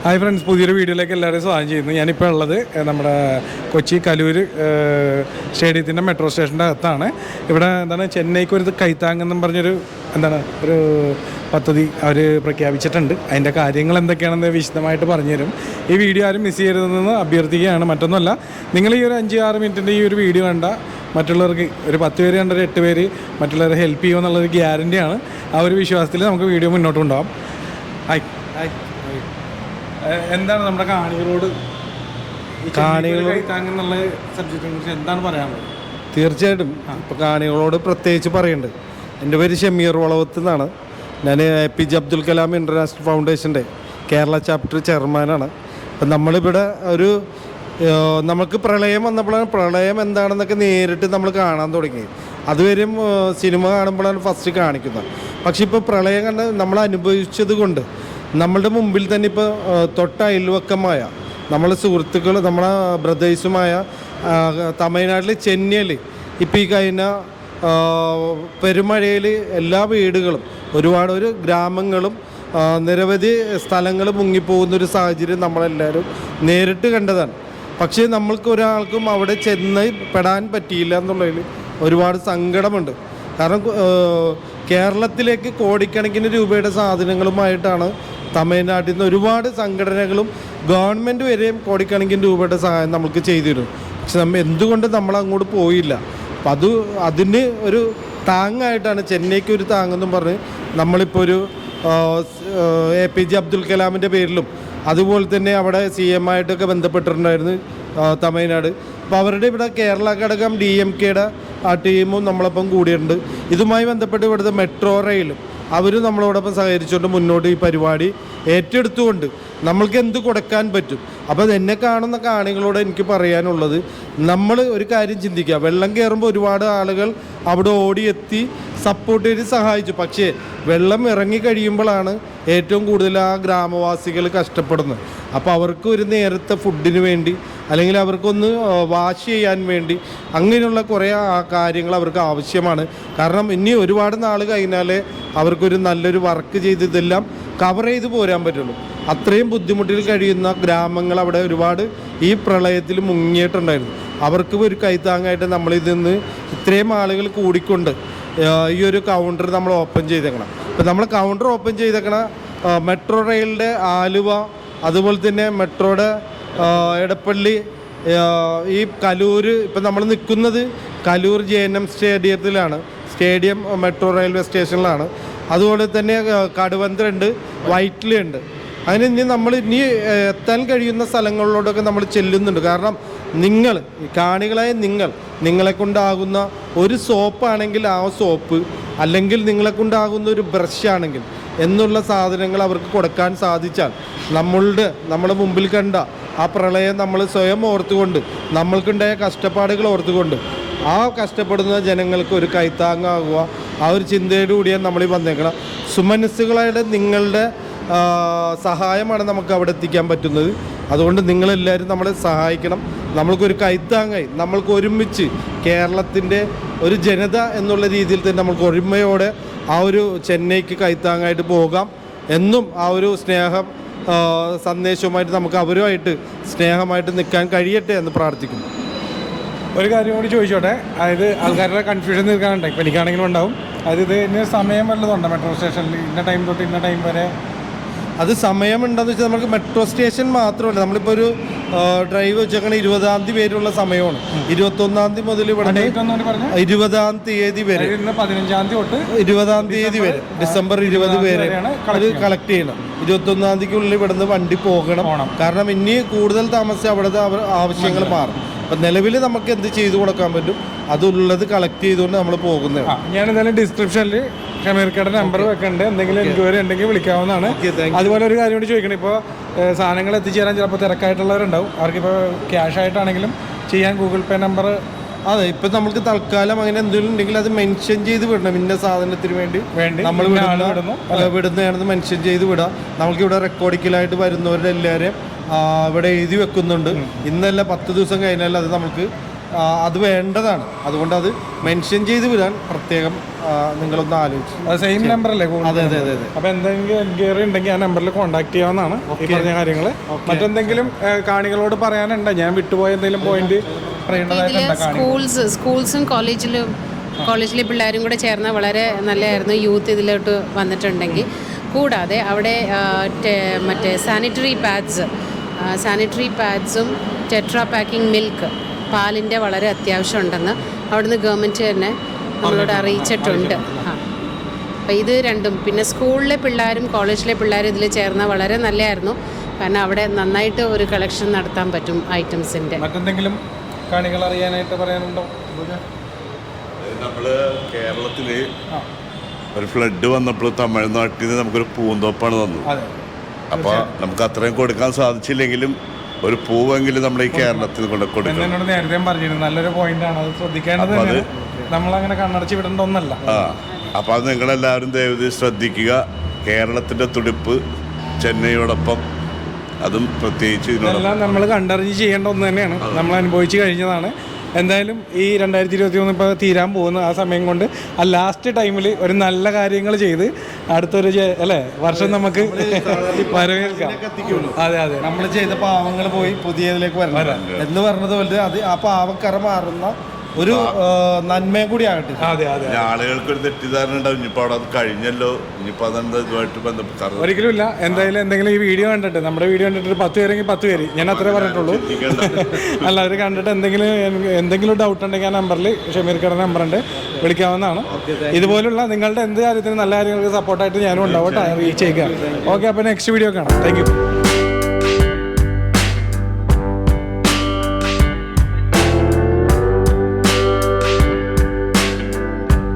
Hi friends, പുതിയൊരു വീഡിയോയിലേക്ക് എല്ലാവരെയും സ്വാഗതം ചെയ്യുന്നു. ഞാനിപ്പോൾ ഉള്ളത് നമ്മുടെ കൊച്ചി കലൂർ സ്റ്റേഡിയത്തിൻ്റെ മെട്രോ സ്റ്റേഷൻ്റെ അകത്താണ്. ഇവിടെ എന്താണ് ചെന്നൈക്ക് ഒരു കൈത്താങ്ങെന്നും പറഞ്ഞൊരു ഒരു പദ്ധതി അവർ പ്രഖ്യാപിച്ചിട്ടുണ്ട്. അതിൻ്റെ കാര്യങ്ങൾ എന്തൊക്കെയാണെന്ന് വിശദമായിട്ട് പറഞ്ഞുതരും. ഈ വീഡിയോ ആരും മിസ് ചെയ്യരുതെന്ന് അഭ്യർത്ഥിക്കുകയാണ്. മറ്റൊന്നുമല്ല, നിങ്ങൾ ഈ ഒരു 5-6 മിനിറ്റിൻ്റെ ഈ ഒരു വീഡിയോ കണ്ട മറ്റുള്ളവർക്ക് ഒരു 10 പേര് കണ്ട 8 പേര് മറ്റുള്ളവരെ ഹെൽപ്പ് ചെയ്യുമെന്നുള്ളൊരു ഗ്യാരൻറ്റിയാണ്. ആ ഒരു വിശ്വാസത്തിൽ നമുക്ക് വീഡിയോ മുന്നോട്ട് കൊണ്ടുപോകാം. ഹായ് ഹായ് എന്താണ് നമ്മുടെ കാണികളോട് കൈത്താങ്ങെന്നുള്ള സബ്ജക്റ്റിനെ കുറിച്ച് എന്താണ് പറയാനുള്ളത്? തീർച്ചയായിട്ടും ഇപ്പോൾ കാണികളോട് പ്രത്യേകിച്ച് പറയുന്നുണ്ട്. എൻ്റെ പേര് ഷമീർ വളവത്ത് എന്നാണ്. ഞാൻ APJ അബ്ദുൽ കലാം ഇൻ്റർനാഷണൽ ഫൗണ്ടേഷൻ്റെ കേരള ചാപ്റ്റർ ചെയർമാനാണ്. അപ്പം നമ്മളിവിടെ നമുക്ക് പ്രളയം വന്നപ്പോഴാണ് പ്രളയം എന്താണെന്നൊക്കെ നേരിട്ട് നമ്മൾ കാണാൻ തുടങ്ങി. അതുവരെയും സിനിമ കാണുമ്പോഴാണ് ഫസ്റ്റ് കാണിക്കുന്നത്. പക്ഷെ ഇപ്പോൾ പ്രളയം കണ്ട് നമ്മൾ അനുഭവിച്ചത് കൊണ്ട് നമ്മളുടെ മുമ്പിൽ തന്നെ ഇപ്പോൾ തൊട്ട അയൽവക്കമായ നമ്മളെ സുഹൃത്തുക്കൾ, നമ്മളെ ബ്രദേഴ്സുമായ തമിഴ്നാട്ടിൽ ചെന്നൈയിൽ ഇപ്പോൾ ഈ കഴിഞ്ഞ പെരുമഴയിൽ എല്ലാ വീടുകളും ഒരു ഗ്രാമങ്ങളും നിരവധി സ്ഥലങ്ങൾ മുങ്ങിപ്പോകുന്നൊരു സാഹചര്യം നമ്മളെല്ലാവരും നേരിട്ട് കണ്ടതാണ്. പക്ഷേ നമ്മൾക്ക് ഒരാൾക്കും അവിടെ ചെന്ന് പെടാൻ പറ്റിയില്ല എന്നുള്ളതിൽ ഒരുപാട് സങ്കടമുണ്ട്. കാരണം കേരളത്തിലേക്ക് കോടിക്കണക്കിന് രൂപയുടെ സാധനങ്ങളുമായിട്ടാണ് തമിഴ്നാട്ടിൽ നിന്ന് ഒരുപാട് സംഘടനകളും ഗവൺമെൻറ് വരെയും കോടിക്കണക്കിന് രൂപയുടെ സഹായം നമുക്ക് ചെയ്തിരുന്നു. പക്ഷെ എന്തുകൊണ്ട് നമ്മൾ അങ്ങോട്ട് പോയില്ല? അപ്പം അതിന് ഒരു താങ്ങായിട്ടാണ്, ചെന്നൈക്ക് ഒരു താങ്ങെന്നും പറഞ്ഞ് നമ്മളിപ്പോൾ ഒരു APJ അബ്ദുൽ കലാമിൻ്റെ പേരിലും അതുപോലെ തന്നെ അവിടെ CM ആയിട്ടൊക്കെ ബന്ധപ്പെട്ടിട്ടുണ്ടായിരുന്നു തമിഴ്നാട്. അപ്പോൾ അവരുടെ ഇവിടെ കേരള ഘടകം DMKയുടെ ആ ടീമും നമ്മളൊപ്പം കൂടിയിട്ടുണ്ട്. ഇതുമായി ബന്ധപ്പെട്ട് ഇവിടുത്തെ മെട്രോ റെയിലും അവരും നമ്മളോടൊപ്പം സഹകരിച്ചുകൊണ്ട് മുന്നോട്ട് ഈ പരിപാടി ഏറ്റെടുത്തുകൊണ്ട് നമ്മൾക്ക് എന്ത് കൊടുക്കാൻ പറ്റും. അപ്പോൾ എന്നെ കാണുന്ന കാണികളോട് എനിക്ക് പറയാനുള്ളത്, നമ്മൾ ഒരു കാര്യം ചിന്തിക്കുക. വെള്ളം കയറുമ്പോൾ ഒരുപാട് ആളുകൾ അവിടെ ഓടിയെത്തി സപ്പോർട്ട് ചെയ്ത് സഹായിച്ചു. പക്ഷേ വെള്ളം ഇറങ്ങി കഴിയുമ്പോഴാണ് ഏറ്റവും കൂടുതൽ ആ ഗ്രാമവാസികൾ കഷ്ടപ്പെടുന്നത്. അപ്പോൾ അവർക്ക് ഒരു നേരത്തെ ഫുഡിന് വേണ്ടി, അല്ലെങ്കിൽ അവർക്കൊന്ന് വാഷ് ചെയ്യാൻ വേണ്ടി, അങ്ങനെയുള്ള കുറേ കാര്യങ്ങൾ അവർക്ക് ആവശ്യമാണ്. കാരണം ഇനി ഒരുപാട് നാൾ കഴിഞ്ഞാലേ അവർക്കൊരു നല്ലൊരു വർക്ക് ചെയ്ത് ഇതെല്ലാം കവർ ചെയ്ത് പോരാൻ പറ്റുള്ളൂ. അത്രയും ബുദ്ധിമുട്ടിൽ കഴിയുന്ന ഗ്രാമങ്ങൾ അവിടെ ഒരുപാട് ഈ പ്രളയത്തിൽ മുങ്ങിയിട്ടുണ്ടായിരുന്നു. അവർക്ക് ഒരു കൈത്താങ്ങായിട്ട് നമ്മളിൽ നിന്ന് ഇത്രയും ആളുകൾ കൂടിക്കൊണ്ട് ഈ ഒരു കൗണ്ടർ നമ്മൾ ഓപ്പൺ ചെയ്തേക്കണം. ഇപ്പം നമ്മൾ കൗണ്ടർ ഓപ്പൺ ചെയ്തേക്കണ മെട്രോ റെയിലിൻ്റെ ആലുവ, അതുപോലെ തന്നെ മെട്രോയുടെ എടപ്പള്ളി, ഈ കലൂർ, ഇപ്പം നമ്മൾ നിൽക്കുന്നത് കലൂർ JNM സ്റ്റേഡിയത്തിലാണ്. സ്റ്റേഡിയം മെട്രോ റെയിൽവേ സ്റ്റേഷനിലാണ്. അതുപോലെ തന്നെ കടുവന്ത്രയുണ്ട്, വൈറ്റിലുണ്ട്. അതിന് ഇനി എത്താൻ കഴിയുന്ന സ്ഥലങ്ങളിലോട്ടൊക്കെ നമ്മൾ ചെല്ലുന്നുണ്ട്. കാരണം നിങ്ങൾ കാണികളായ നിങ്ങളെ കൊണ്ടാകുന്ന ഒരു സോപ്പാണെങ്കിൽ ആ സോപ്പ്, അല്ലെങ്കിൽ നിങ്ങളെ കൊണ്ടാകുന്ന ഒരു ബ്രഷ് ആണെങ്കിൽ എന്നുള്ള സാധനങ്ങൾ അവർക്ക് കൊടുക്കാൻ സാധിച്ചാൽ, നമ്മുടെ മുമ്പിൽ കണ്ട ആ പ്രളയം നമ്മൾ സ്വയം ഓർത്തുകൊണ്ട്, നമ്മൾക്കുണ്ടായ കഷ്ടപ്പാടുകൾ ഓർത്തുകൊണ്ട് ആ കഷ്ടപ്പെടുന്ന ജനങ്ങൾക്ക് ഒരു കൈത്താങ്ങാകുക, ആ ഒരു ചിന്തയോടുകൂടിയാണ് നമ്മളീ വന്നേക്കണം. സുമനസ്സുകളായിട്ട് നിങ്ങളുടെ സഹായമാണ് നമുക്ക് അവിടെ എത്തിക്കാൻ പറ്റുന്നത്. അതുകൊണ്ട് നിങ്ങളെല്ലാവരും നമ്മളെ സഹായിക്കണം. നമ്മൾക്കൊരു കൈത്താങ്ങായി, നമ്മൾക്ക് ഒരുമിച്ച് കേരളത്തിൻ്റെ ഒരു ജനത എന്നുള്ള രീതിയിൽ തന്നെ നമ്മൾക്ക് ഒരുമയോടെ ആ ഒരു ചെന്നൈക്ക് കൈത്താങ്ങായിട്ട് പോകാം എന്നും ആ ഒരു സന്ദേശവുമായിട്ട് നമുക്ക് അവരുമായിട്ട് സ്നേഹമായിട്ട് നിൽക്കാൻ കഴിയട്ടെ എന്ന് പ്രാർത്ഥിക്കുന്നു. ഒരു കാര്യം കൂടി ചോദിച്ചോട്ടെ, അതായത് ആൾക്കാരുടെ കൺഫ്യൂഷൻ തീർക്കാനുണ്ട്. ഇപ്പം എനിക്കാണെങ്കിലും ഉണ്ടാവും. അതായത് ഇതിന് സമയം വല്ലതുണ്ടോ മെട്രോ സ്റ്റേഷനിൽ? ഇന്ന ടൈം തൊട്ട് ഇന്ന ടൈം വരെ? അത് സമയമുണ്ടെന്ന് വെച്ചാൽ നമുക്ക് മെട്രോ സ്റ്റേഷൻ മാത്രമല്ല, നമ്മളിപ്പോൾ ഒരു ഡ്രൈവ് വെച്ചേക്കണ 20-ാം തീയതി വരെയുള്ള സമയമാണ്. 21-ാം തീയതി മുതൽ ഇവിടെ 20-ാം തീയതി വരെ, 15-ാം തീയതി തൊട്ട് 20-ാം തീയതി വരെ, ഡിസംബർ 20 വരെ അത് കളക്ട് ചെയ്യണം. 21-ാം തീയതിക്കുള്ളിൽ ഇവിടുന്ന് വണ്ടി പോകണം. കാരണം ഇനി കൂടുതൽ താമസിച്ച് അവിടുത്തെ ആവശ്യങ്ങൾ മാറും. അപ്പം നിലവിൽ നമുക്ക് എന്ത് ചെയ്തു കൊടുക്കാൻ പറ്റും അതുള്ളത് കളക്ട് ചെയ്തുകൊണ്ട് നമ്മൾ പോകുന്നത്. ഞാൻ എന്തായാലും ഡിസ്ക്രിപ്ഷനിൽ ഷമീർക്കയുടെ നമ്പർ വെക്കുന്നുണ്ട്. എന്തെങ്കിലും എൻക്വയറി ഉണ്ടെങ്കിൽ വിളിക്കാവുന്നതാണ്. അതുപോലെ ഒരു കാര്യം കൂടി ചോദിക്കണം, ഇപ്പോൾ സാധനങ്ങൾ എത്തിച്ചേരാൻ ചിലപ്പോൾ തിരക്കായിട്ടുള്ളവരുണ്ടാവും. അവർക്കിപ്പോൾ ക്യാഷ് ആയിട്ടാണെങ്കിലും ചെയ്യാൻ ഗൂഗിൾ പേ നമ്പർ. അതെ, ഇപ്പം നമുക്ക് തൽക്കാലം അങ്ങനെ എന്തെങ്കിലും ഉണ്ടെങ്കിൽ അത് മെൻഷൻ ചെയ്ത് വിടണം. ഇന്ന സാധനത്തിന് വേണ്ടി നമ്മൾ വിടുന്നതാണെന്ന് മെൻഷൻ ചെയ്ത് വിടാം. നമുക്കിവിടെ റെക്കോർഡിക്കലായിട്ട് വരുന്നവരുടെ എല്ലാവരെയും ഇവിടെ എഴുതി വെക്കുന്നുണ്ട്. ഇന്നല്ല 10 ദിവസം കഴിഞ്ഞാൽ അത് നമുക്ക് അത് വേണ്ടതാണ്. അതുകൊണ്ട് അത് മെൻഷൻ ചെയ്ത് വിടാൻ പ്രത്യേകം നിങ്ങളൊന്ന് ആലോചിച്ചു. അത് സെയിം നമ്പർ അല്ലേ? അതെ അതെ അതെ അതെ. അപ്പോൾ എന്തെങ്കിലും എൻക്വയറി ഉണ്ടെങ്കിൽ ആ നമ്പറിൽ കോൺടാക്ട് ചെയ്യാവുന്നതാണ് ഈ പറഞ്ഞ കാര്യങ്ങൾ. മറ്റെന്തെങ്കിലും കാണികളോട് പറയാനുണ്ടോ? ഞാൻ വിട്ടുപോയ എന്തെങ്കിലും പോയിന്റ് പറയേണ്ടതായിട്ടുണ്ടോ? സ്കൂൾസും കോളേജിലെ പിള്ളേരും കൂടെ ചേർന്ന് വളരെ നല്ലതായിരുന്നു യൂത്ത് ഇതിലോട്ട് വന്നിട്ടുണ്ടെങ്കിൽ. കൂടാതെ അവിടെ മറ്റേ സാനിറ്ററി പാഡ്സും ടെട്രാ പാക്കിംഗ് മിൽക്ക് പാലിൻ്റെ വളരെ അത്യാവശ്യമുണ്ടെന്ന് അവിടുന്ന് ഗവൺമെൻറ് തന്നെ നമ്മളോട് അറിയിച്ചിട്ടുണ്ട്. അപ്പോൾ ഇത് രണ്ടും പിന്നെ സ്കൂളിലെ പിള്ളേരും കോളേജിലെ പിള്ളേരും ഇതിൽ ചേർന്നാൽ വളരെ നല്ലതായിരുന്നു. കാരണം അവിടെ നന്നായിട്ട് ഒരു കളക്ഷൻ നടത്താൻ പറ്റും ഐറ്റംസിൻ്റെ. മറ്റെന്തെങ്കിലും കാണികൾ അറിയാനായിട്ട് പറയാനുണ്ടോ? നമ്മൾ കേരളത്തിൽ ഒരു ഫ്ലഡ് വന്നപ്പോൾ തമിഴ്നാട്ടിൽ നിന്ന് നമുക്കൊരു പൂന്തോപ്പാണ് തന്നത്. അപ്പോൾ നമുക്ക് അത്രയും കൊടുക്കാൻ സാധിച്ചില്ലെങ്കിലും ഒരു പൂവെങ്കിലും നമ്മൾ ഈ കേരളത്തിൽ കൊണ്ട് കൊടുക്കണം. എന്നോട് നേരത്തെ പറഞ്ഞിരുന്നു, നല്ലൊരു പോയിന്റാണ്, അത് ശ്രദ്ധിക്കേണ്ടത്. നമ്മളങ്ങനെ കണ്ണടച്ച് വിടേണ്ട ഒന്നല്ല. അപ്പോൾ അത് നിങ്ങളെല്ലാവരും ദയവ് ശ്രദ്ധിക്കുക. കേരളത്തിൻ്റെ തുടിപ്പ് ചെന്നൈയോടൊപ്പം, അതും പ്രത്യേകിച്ച് ഇതെല്ലാം നമ്മൾ കണ്ടറിഞ്ഞ് ചെയ്യേണ്ട ഒന്ന് തന്നെയാണ്. നമ്മൾ അനുഭവിച്ച് കഴിഞ്ഞതാണ്. എന്തായാലും ഈ 2023 ഇപ്പോൾ തീരാൻ പോകുന്ന ആ സമയം കൊണ്ട് ആ ലാസ്റ്റ് ടൈമിൽ ഒരു നല്ല കാര്യങ്ങൾ ചെയ്ത് അടുത്തൊരു വർഷം നമുക്ക് വരവേൽക്കാം. അതെ അതെ, നമ്മൾ ചെയ്ത പാവങ്ങൾ പോയി പുതിയതിലേക്ക് വരണം എന്ന് പറഞ്ഞതുപോലെ അത് ആ പാവക്കറ മാറുന്ന ഒരു നന്മയും കൂടി ആകട്ടെ. അതെ അതെ, ആളുകൾക്ക് ഒരു തെറ്റിദ്ധാരണ ഉണ്ടാവും. ഇനിയിപ്പോൾ അവിടെ അത് കഴിഞ്ഞല്ലോ, ഇനിയിപ്പോൾ അതെന്താ ഇതുമായിട്ട് ബന്ധപ്പെട്ട് ഒരിക്കലും ഇല്ല. എന്തെങ്കിലും ഈ വീഡിയോ കണ്ടിട്ട്, നമ്മുടെ വീഡിയോ കണ്ടിട്ട് 10 പേരെങ്കിൽ 10 പേര്, ഞാൻ അത്രേ പറഞ്ഞിട്ടുള്ളൂ. അല്ല, അവർ കണ്ടിട്ട് എന്തെങ്കിലും ഡൗട്ട് ഉണ്ടെങ്കിൽ ആ നമ്പറിൽ ഷമീർക്കയുടെ നമ്പറുണ്ട്, വിളിക്കാവുന്നതാണ്. ഇതുപോലുള്ള നിങ്ങളുടെ എന്ത് കാര്യത്തിനും നല്ല കാര്യങ്ങൾക്ക് സപ്പോർട്ടായിട്ട് ഞാനും ഉണ്ടാവും കേട്ടോ, റീച്ച് ചെയ്യുക. ഓക്കെ, അപ്പോൾ നെക്സ്റ്റ് വീഡിയോ കാണാം. Thank you.